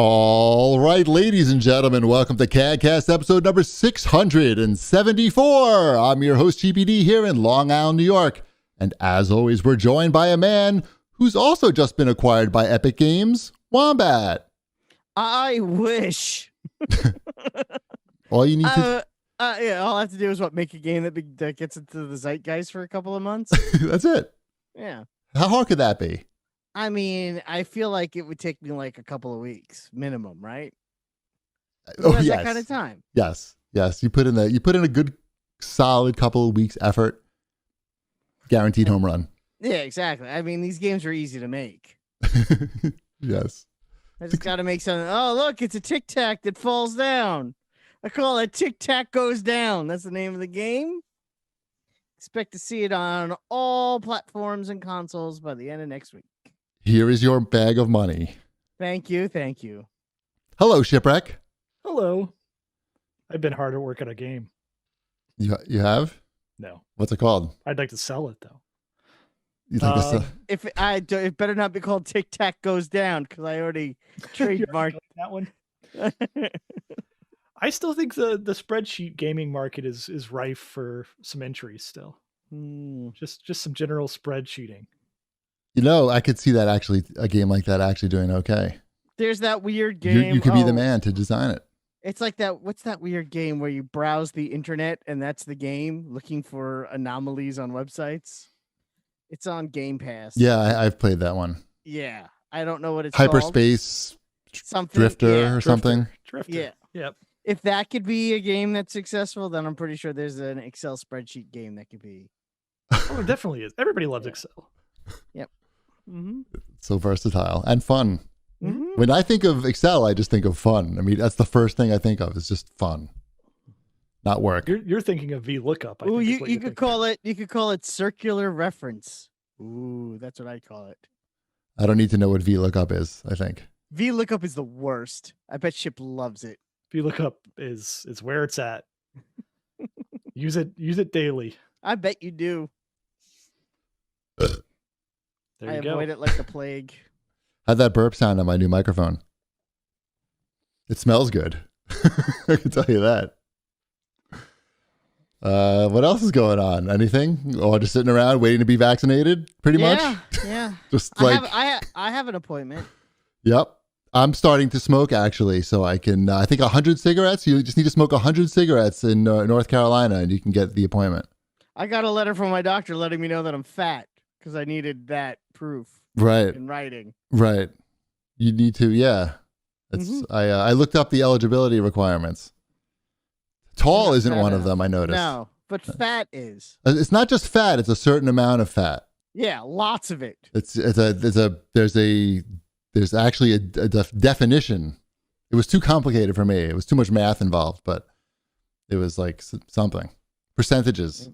All right, ladies and gentlemen, welcome to CAGcast episode number 674. I'm your host, GPD, here in Long Island, New York. And as always, we're joined by a man who's also just been acquired by Epic Games, Wombat. I wish. All you need to... Yeah, all I have to do is make a game that gets into the zeitgeist for a couple of months. That's it. Yeah. How hard could that be? I mean, I feel like it would take me like a couple of weeks minimum, right? Oh, yes. That kind of time. Yes. You put in a good, solid couple of weeks effort. Guaranteed home run. Yeah, exactly. I mean, these games are easy to make. Yes. I just got to make something. Oh, look, it's a Tic Tac that falls down. I call it Tic Tac Goes Down. That's the name of the game. Expect to see it on all platforms and consoles by the end of next week. Here is your bag of money. Thank you. Thank you. Hello, Shipwreck. Hello. I've been hard at work on a game. You have? No. What's it called? I'd like to sell it, though. You'd like to sell? It better not be called Tic Tac Goes Down because I already trademarked that one. I still think the spreadsheet gaming market is rife for some entries still. Just some general spreadsheeting. You know, I could see that actually, a game like that actually doing okay. There's that weird game. You could be the man to design it. It's like that. What's that weird game where you browse the internet and that's the game, looking for anomalies on websites? It's on Game Pass. Yeah, I've played that one. Yeah. I don't know what it's Hyperspace called. Drifter or something. Drifter. Yeah. Yep. If that could be a game that's successful, then I'm pretty sure there's an Excel spreadsheet game that could be. Oh, it definitely is. Everybody loves Excel. Yep. Mm-hmm. So versatile and fun. Mm-hmm. When I think of Excel, I just think of fun. I mean, that's the first thing I think of is just fun, not work. You're thinking of VLOOKUP. Ooh, you could call it. You could call it circular reference. Ooh, that's what I call it. I don't need to know what VLOOKUP is. I think VLOOKUP is the worst. I bet Chip loves it. VLOOKUP is where it's at. Use it daily. I bet you do. There I you go. avoid it like the plague. How'd that burp sound on my new microphone? It smells good. I can tell you that. What else is going on? Anything? Or just sitting around waiting to be vaccinated? Pretty much. Yeah. Just like I have an appointment. Yep. I'm starting to smoke actually, so I can. I think 100 cigarettes. You just need to smoke 100 cigarettes in North Carolina, and you can get the appointment. I got a letter from my doctor letting me know that I'm fat because I needed that proof. Right. In writing. Right. You need to. Yeah. It's. I looked up the eligibility requirements. Tall isn't one of them. I noticed. No, but fat is. It's not just fat. It's a certain amount of fat. Yeah, lots of it. There's actually a definition. It was too complicated for me. It was too much math involved, but it was like something. Percentages.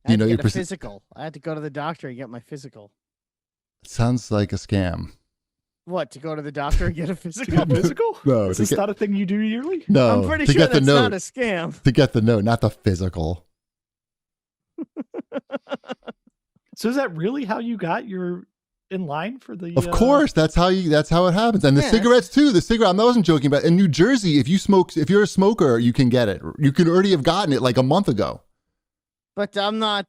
I had to get a physical. I had to go to the doctor and get my physical. It sounds like a scam. What, to go to the doctor and get a physical? Physical? No. Is this not a thing you do yearly? No. I'm pretty sure that's not a scam. To get the note, not the physical. So is that really how you got your in line for the? Of course, that's how it happens. And the cigarettes too. I wasn't joking about. In New Jersey, if you're a smoker, you can get it. You could already have gotten it like a month ago. But I'm not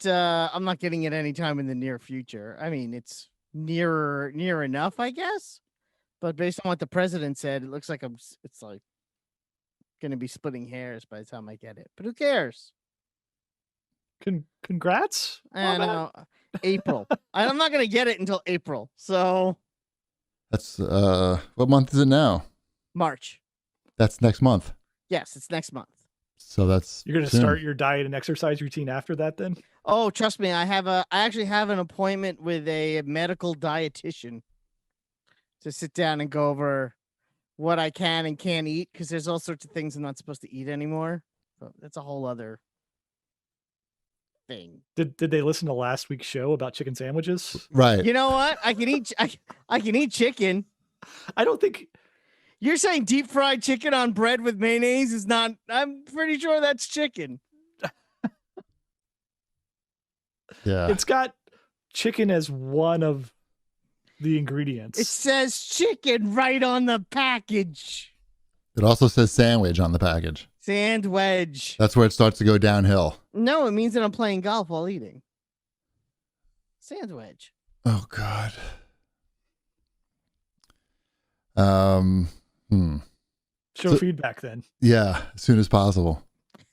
getting it anytime in the near future. I mean, it's near enough, I guess. But based on what the president said, it looks like it's like going to be splitting hairs by the time I get it. But who cares? Congrats. I know. April. I'm not going to get it until April. So that's what month is it now? March. That's next month. Yes, it's next month. So you're going to start your diet and exercise routine after that then? Oh, trust me, I actually have an appointment with a medical dietitian to sit down and go over what I can and can't eat because there's all sorts of things I'm not supposed to eat anymore. So that's a whole other thing. Did they listen to last week's show about chicken sandwiches? Right. You know what? I can eat chicken. I don't think you're saying deep fried chicken on bread with mayonnaise is not. I'm pretty sure that's chicken. Yeah. It's got chicken as one of the ingredients. It says chicken right on the package. It also says sandwich on the package. Sandwich. That's where it starts to go downhill. No, it means that I'm playing golf while eating. Sandwich. Oh God. Show feedback then. Yeah, as soon as possible.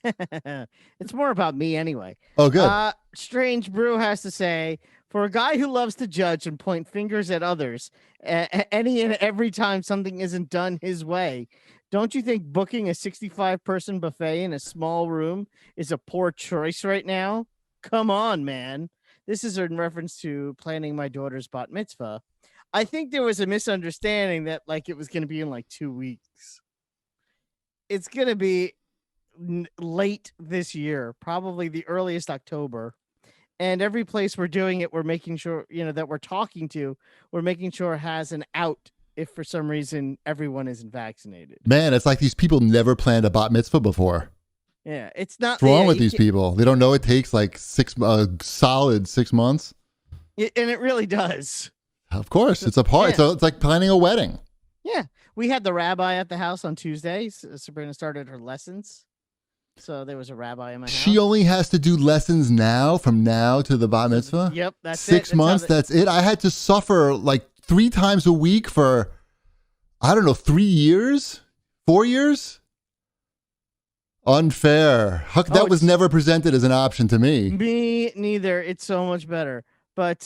It's more about me anyway. Oh, good. Strange Brew has to say, for a guy who loves to judge and point fingers at others, any and every time something isn't done his way, don't you think booking a 65-person buffet in a small room is a poor choice right now? Come on, man. This is in reference to planning my daughter's bat mitzvah. I think there was a misunderstanding that like it was going to be in like 2 weeks. It's going to be late this year, probably the earliest October. And every place we're doing it, we're making sure, that we're talking to, we're making sure has an out if for some reason everyone isn't vaccinated. Man, it's like these people never planned a bat mitzvah before. Yeah, it's not. What's wrong with these people? They don't know it takes like solid 6 months. And it really does. Of course, it's a part. Yeah. It's like planning a wedding. Yeah, we had the rabbi at the house on Tuesday. Sabrina started her lessons. So there was a rabbi in my house. She only has to do lessons now, from now to the bat mitzvah. Yep, that's 6 months. That's it. I had to suffer like 3 times a week for, I don't know, 3 years, 4 years. Unfair. That was never presented as an option to me. Me neither. It's so much better. But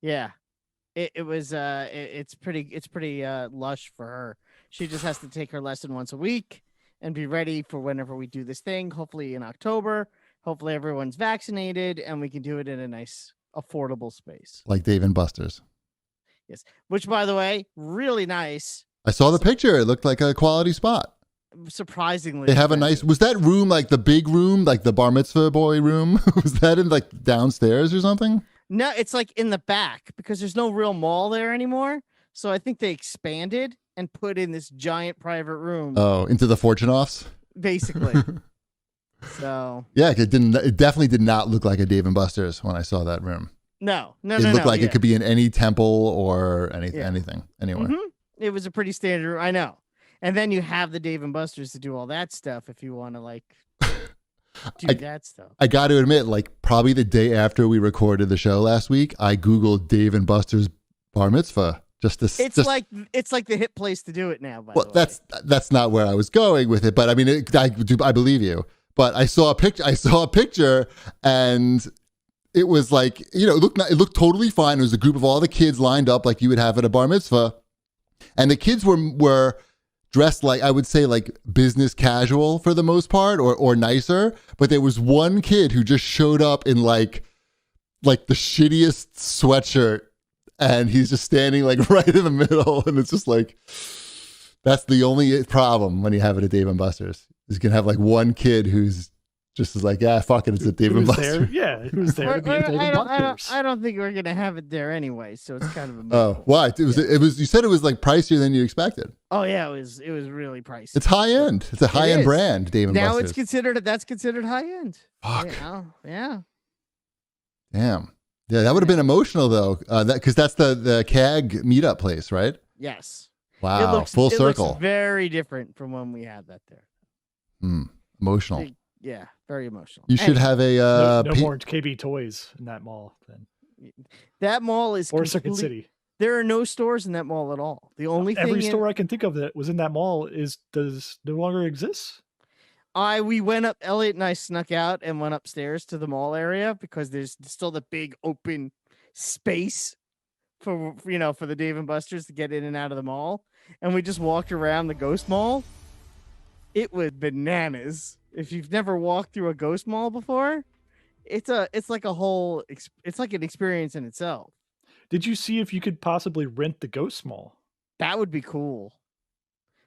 yeah, it was. It's pretty lush for her. She just has to take her lesson once a week and be ready for whenever we do this thing, hopefully in October. Hopefully everyone's vaccinated and we can do it in a nice, affordable space. Like Dave and Buster's. Yes. Which, by the way, really nice. I saw the picture. It looked like a quality spot. Surprisingly. They have a nice, was that room like the big room, like the bar mitzvah boy room? Was that in like downstairs or something? No, it's like in the back because there's no real mall there anymore. So I think they expanded and put in this giant private room. Oh, into the fortune offs? Basically. So yeah, it definitely did not look like a Dave and Buster's when I saw that room. No. It looked like it could be in any temple or anything anywhere. Mm-hmm. It was a pretty standard room. I know. And then you have the Dave and Buster's to do all that stuff if you want to like do that stuff. I got to admit, like probably the day after we recorded the show last week, I Googled Dave and Buster's bar mitzvah. It's like the hip place to do it now. By the way. That's not where I was going with it, but I mean, I believe you. But I saw a picture, and it was like, it looked totally fine. It was a group of all the kids lined up like you would have at a bar mitzvah, and the kids were dressed like, I would say, like business casual for the most part, or nicer. But there was one kid who just showed up in like the shittiest sweatshirt. And he's just standing like right in the middle. And it's just like, that's the only problem when you have it at Dave & Buster's. You can have like one kid who's just like, yeah, fuck it, it's at Dave & Buster's. Yeah, who's there to be at Dave & Buster's. I don't think we're going to have it there anyway. So it's kind of a Oh, what? It was, you said it was like pricier than you expected. Oh yeah, it was really pricey. It's high end. It's a high end brand, Dave & Buster's. Now that's considered high end. Fuck. Yeah. Damn. Yeah, that would have been emotional though, because that's the CAG meetup place, right? Yes. Wow, full circle. It looks very different from when we had that there. Emotional. Yeah, very emotional. You should have a no more KB toys in that mall then. That mall is Circuit City. There are no stores in that mall at all. The only every store I can think of that was in that mall does no longer exist. We went up, Elliot and I snuck out and went upstairs to the mall area because there's still the big open space for the Dave & Buster's to get in and out of the mall. And we just walked around the Ghost Mall. It was bananas. If you've never walked through a Ghost Mall before, it's like an experience in itself. Did you see if you could possibly rent the Ghost Mall? That would be cool.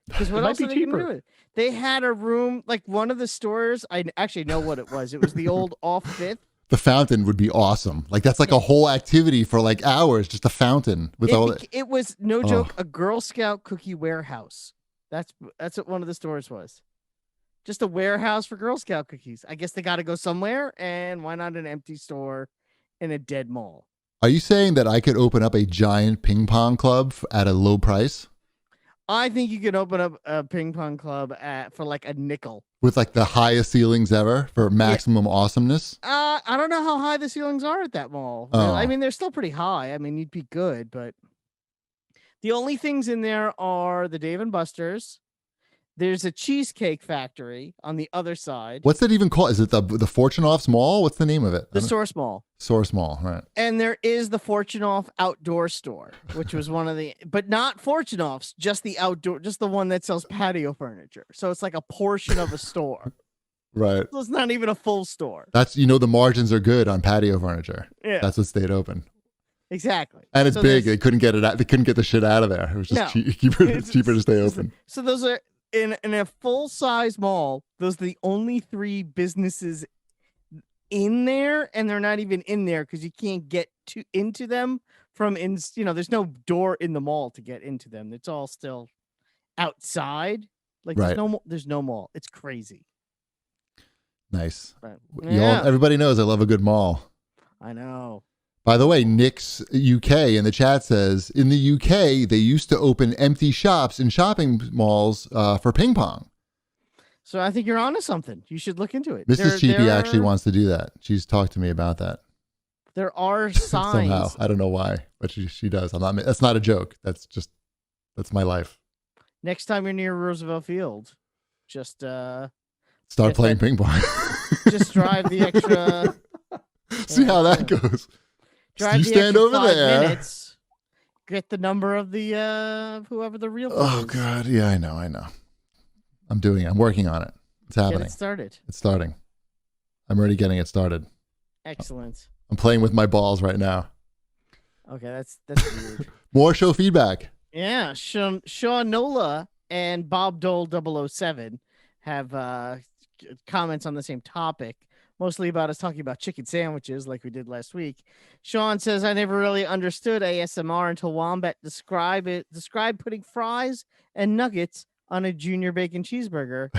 Because what else are they going to do with it? They had a room, like one of the stores. I actually know what it was. It was the old off Fifth. The fountain would be awesome. Like that's like a whole activity for like hours, just a fountain with it was no joke, a Girl Scout cookie warehouse. That's what one of the stores was. Just a warehouse for Girl Scout cookies. I guess they got to go somewhere, and why not an empty store in a dead mall? Are you saying that I could open up a giant ping pong club at a low price I think you could open up a ping pong club for like a nickel. with like the highest ceilings ever for maximum awesomeness? I don't know how high the ceilings are at that mall. Oh. I mean, they're still pretty high. I mean, you'd be good, but the only things in there are the Dave and Buster's. There's a cheesecake factory on the other side. What's that even called? Is it the Fortunoff's Mall? What's the name of it? The Source Mall. Source Mall, right. And there is the Fortunoff outdoor store, which was one of the, but not Fortunoff's, just the outdoor, just the one that sells patio furniture. So it's like a portion of a store. Right. So it's not even a full store. That's, the margins are good on patio furniture. Yeah. That's what stayed open. Exactly. And it's big. They couldn't get it out. They couldn't get the shit out of there. It was just cheaper to stay open. So those are in a full size mall. Those are the only 3 businesses in there, and they're not even in there because you can't get into them from in. There's no door in the mall to get into them. It's all still outside. Like there's no mall. It's crazy. Nice. But, everybody knows I love a good mall. I know. By the way, Nick's UK in the chat says, in the UK, they used to open empty shops in shopping malls for ping pong. So I think you're onto something. You should look into it. Mrs. Cheapy actually wants to do that. She's talked to me about that. There are signs. Somehow. I don't know why, but she does. That's not a joke. That's my life. Next time you're near Roosevelt Field, just start playing ping pong. Just drive the extra. See how that goes. Drive you stand over 5 there. Minutes, get the number of the whoever the real. Oh is. God, yeah, I know. I'm doing it. I'm working on it. It's happening. Get it started. It's starting. I'm already getting it started. Excellent. I'm playing with my balls right now. Okay, that's weird. More show feedback. Yeah, Sean Nola and Bob Dole 007 have comments on the same topic. Mostly about us talking about chicken sandwiches like we did last week. Sean says, I never really understood ASMR until Wombat described putting fries and nuggets on a junior bacon cheeseburger.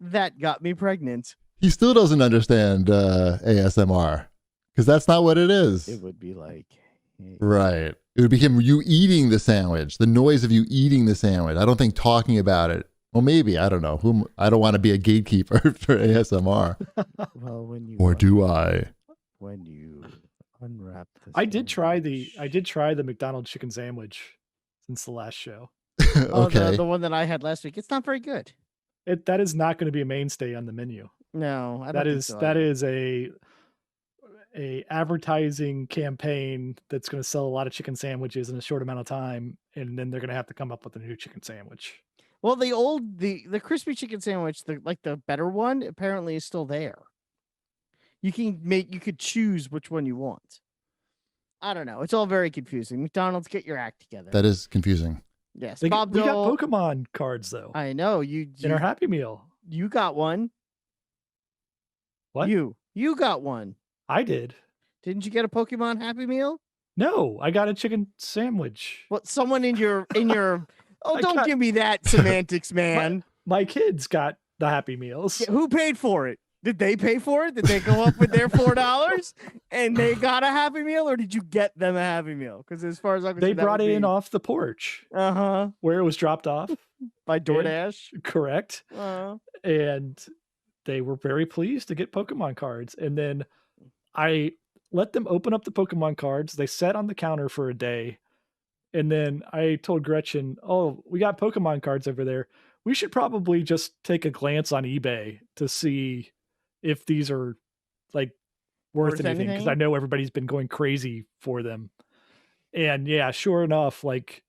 That got me pregnant. He still doesn't understand ASMR because that's not what it is. It would be like... Hey. Right. It would be you eating the sandwich, the noise of you eating the sandwich. I don't think talking about it. Well, maybe. I don't know. I don't want to be a gatekeeper for ASMR. Well, do I? When you unwrap the I did try the McDonald's chicken sandwich since the last show. Okay. The one that I had last week. It's not very good. That is not going to be a mainstay on the menu. No, I don't that think is so. That is a advertising campaign that's going to sell a lot of chicken sandwiches in a short amount of time, and then they're going to have to come up with a new chicken sandwich. Well, the crispy chicken sandwich, the better one, apparently is still there. You could choose which one you want. I don't know. It's all very confusing. McDonald's, get your act together. That is confusing. Yes, we got Pokemon cards though. I know in our Happy Meal. You got one. What? You got one. I did. Didn't you get a Pokemon Happy Meal? No, I got a chicken sandwich. What? Someone in your Oh, don't give me that semantics, man. My kids got the Happy Meals. Yeah, who paid for it? Did they pay for it? Did they go up with their $4 and they got a Happy Meal, or did you get them a Happy Meal? Because as far as I'm concerned, they brought it in off the porch. Where it was dropped off by DoorDash. Correct. And they were very pleased to get Pokemon cards. And then I let them open up the Pokemon cards. They sat on the counter for a day. And then I told Gretchen, oh, we got Pokemon cards over there. We should probably just take a glance on eBay to see if these are like worth anything. Because I know everybody's been going crazy for them. And yeah, sure enough, like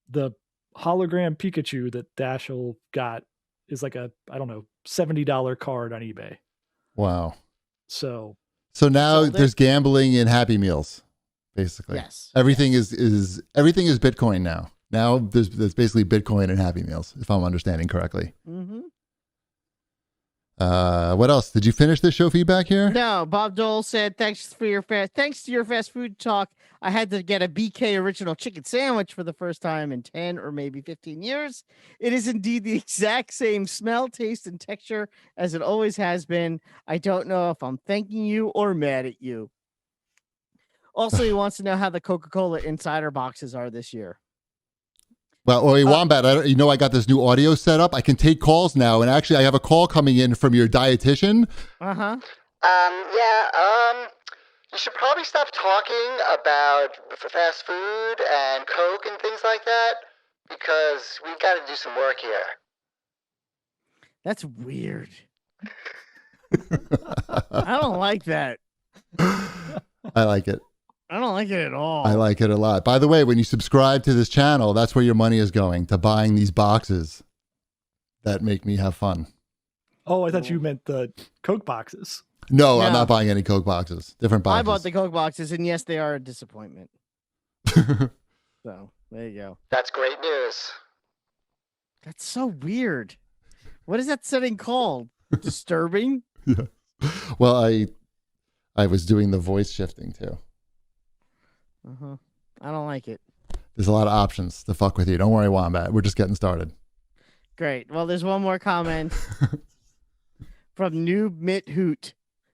the hologram Pikachu that Dashel got is like a, I don't know, $70 card on eBay. Wow. So now there's gambling in Happy Meals. Basically, yes. Everything is Bitcoin now. Now there's basically Bitcoin and Happy Meals, if I'm understanding correctly. Mm-hmm. What else? Did you finish this show feedback here? No. Bob Dole said, thanks to your fast food talk, I had to get a BK original chicken sandwich for the first time in 10 or maybe 15 years. It is indeed the exact same smell, taste, and texture as it always has been. I don't know if I'm thanking you or mad at you. Also, he wants to know how the Coca-Cola Insider boxes are this year. Well, Wombat, I got this new audio set up. I can take calls now, and actually, I have a call coming in from your dietitian. You should probably stop talking about fast food and Coke and things like that, because we've got to do some work here. That's weird. I don't like that. I like it. I don't like it at all. I like it a lot. By the way, when you subscribe to this channel, that's where your money is going, to buying these boxes that make me have fun. Oh, I thought you meant the Coke boxes. No, I'm not buying any Coke boxes. Different boxes. I bought the Coke boxes, and yes, they are a disappointment. So, there you go. That's great news. That's so weird. What is that setting called? Disturbing? Yeah. Well, I was doing the voice shifting too. I don't like it. There's a lot of options to fuck with you. Don't worry, Wombat. We're just getting started. Great. Well, there's one more comment from Noob Mitt Hoot,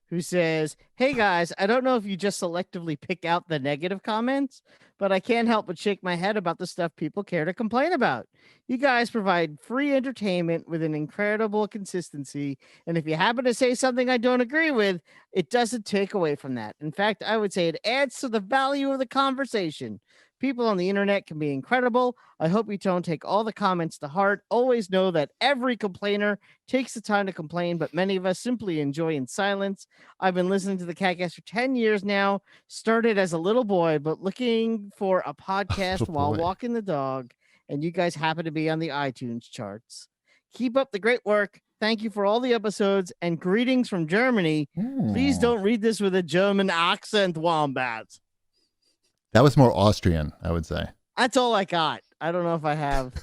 who says, "Hey guys, I don't know if you just selectively pick out the negative comments, but I can't help but shake my head about the stuff people care to complain about. You guys provide free entertainment with an incredible consistency, and if you happen to say something I don't agree with, it doesn't take away from that. In fact, I would say it adds to the value of the conversation. People on the internet can be incredible. I hope you don't take all the comments to heart. Always know that every complainer takes the time to complain, but many of us simply enjoy in silence. I've been listening to the CAGcast for 10 years now. Started as a little boy, but looking for a podcast while walking the dog, and you guys happen to be on the iTunes charts. Keep up the great work. Thank you for all the episodes, and greetings from Germany. Please don't read this with a German accent, Wombat." That was more Austrian, I would say. That's all I got. I don't know if I have.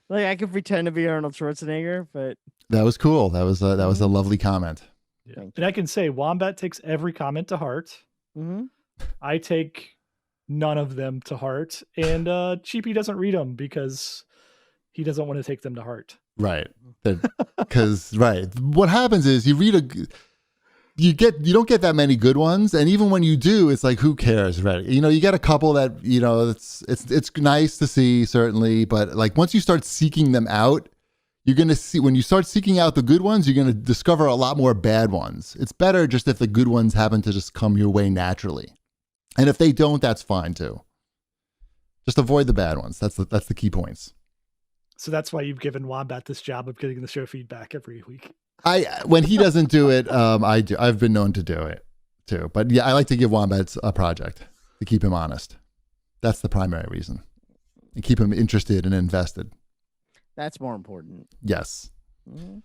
Like, I could pretend to be Arnold Schwarzenegger, but That was cool. That was a lovely comment. Yeah. And I can say Wombat takes every comment to heart. I take none of them to heart, and Cheapy doesn't read them because he doesn't want to take them to heart. Right. Because what happens is you don't get that many good ones, and even when you do, it's like, who cares, right? You get a couple that it's nice to see, certainly, but like once you start seeking them out, you're gonna see, when you start seeking out the good ones, you're gonna discover a lot more bad ones. It's better just if the good ones happen to just come your way naturally, and if they don't, that's fine too. Just avoid the bad ones. That's the key points. So that's why you've given Wombat this job of getting the show feedback every week. When he doesn't do it, I do. I've been known to do it too. But yeah, I like to give Wombat a project to keep him honest. That's the primary reason. And keep him interested and invested. That's more important. Yes. Mm-hmm.